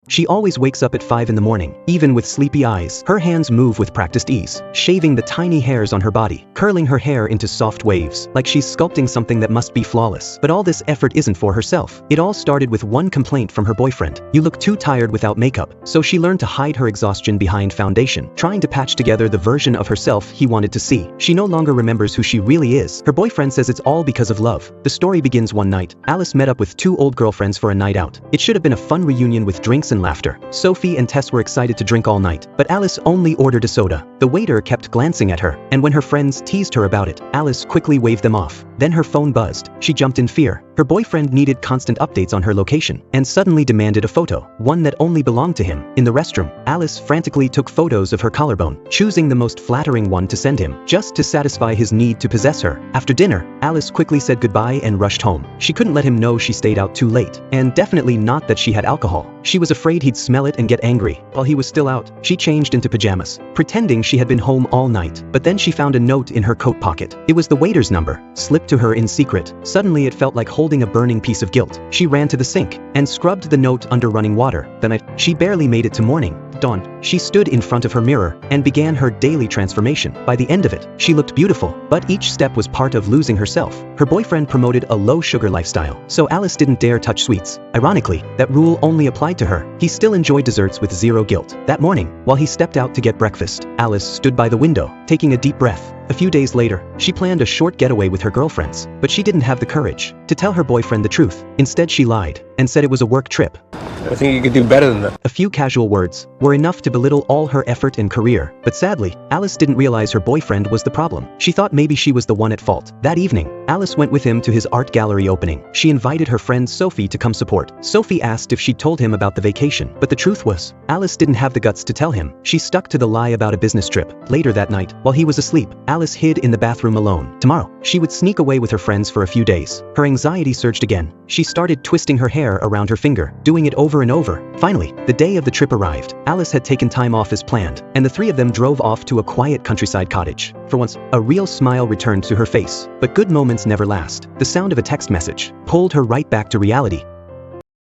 She always wakes up at 5 in the morning, even with sleepy eyes. Her hands move with practiced ease, shaving the tiny hairs on her body, curling her hair into soft waves, like she's sculpting something that must be flawless. But all this effort isn't for herself. It all started with one complaint from her boyfriend. "You look too tired without makeup." So she learned to hide her exhaustion behind foundation, trying to patch together the version of herself he wanted to see. She no longer remembers who she really is. Her boyfriend says it's all because of love. The story begins one night. Alice met up with two old girlfriends for a night out. It should have been a fun reunion with drinks and laughter. Sophie and Tess were excited to drink all night, but Alice only ordered a soda. The waiter kept glancing at her, and when her friends teased her about it, Alice quickly waved them off. Then her phone buzzed. She jumped in fear. Her boyfriend needed constant updates on her location, and suddenly demanded a photo, one that only belonged to him. In the restroom, Alice frantically took photos of her collarbone, choosing the most flattering one to send him, just to satisfy his need to possess her. After dinner, Alice quickly said goodbye and rushed home. She couldn't let him know she stayed out too late, and definitely not that she had alcohol. She was afraid he'd smell it and get angry. While he was still out, she changed into pajamas, pretending she had been home all night. But then she found a note in her coat pocket. It was the waiter's number, slipped to her in secret. Suddenly it felt like holding a burning piece of guilt. She ran to the sink and scrubbed the note under running water. The night she barely made it to morning dawn, she stood in front of her mirror and began her daily transformation. By the end of it, she looked beautiful, but each step was part of losing herself. Her boyfriend promoted a low-sugar lifestyle, so Alice didn't dare touch sweets. Ironically, that rule only applied to her. He still enjoyed desserts with zero guilt. That morning, while he stepped out to get breakfast, Alice stood by the window, taking a deep breath. A few days later, she planned a short getaway with her girlfriends, but she didn't have the courage to tell her boyfriend the truth. Instead, she lied and said it was a work trip. I think you could do better than that. A few casual words were enough to belittle all her effort and career, but sadly, Alice didn't realize her boyfriend was the problem. She thought maybe she was the one at fault. That evening, Alice went with him to his art gallery opening. She invited her friend Sophie to come support. Sophie asked if she'd told him about the vacation, but the truth was, Alice didn't have the guts to tell him. She stuck to the lie about a business trip. Later that night, while he was asleep, Alice hid in the bathroom alone. Tomorrow, she would sneak away with her friends for a few days. Her anxiety surged again. She started twisting her hair around her finger, doing it over and over. Finally, the day of the trip arrived. Alice had taken time off as planned, and the three of them drove off to a quiet countryside cottage. For once, a real smile returned to her face. But good moments never last. The sound of a text message pulled her right back to reality.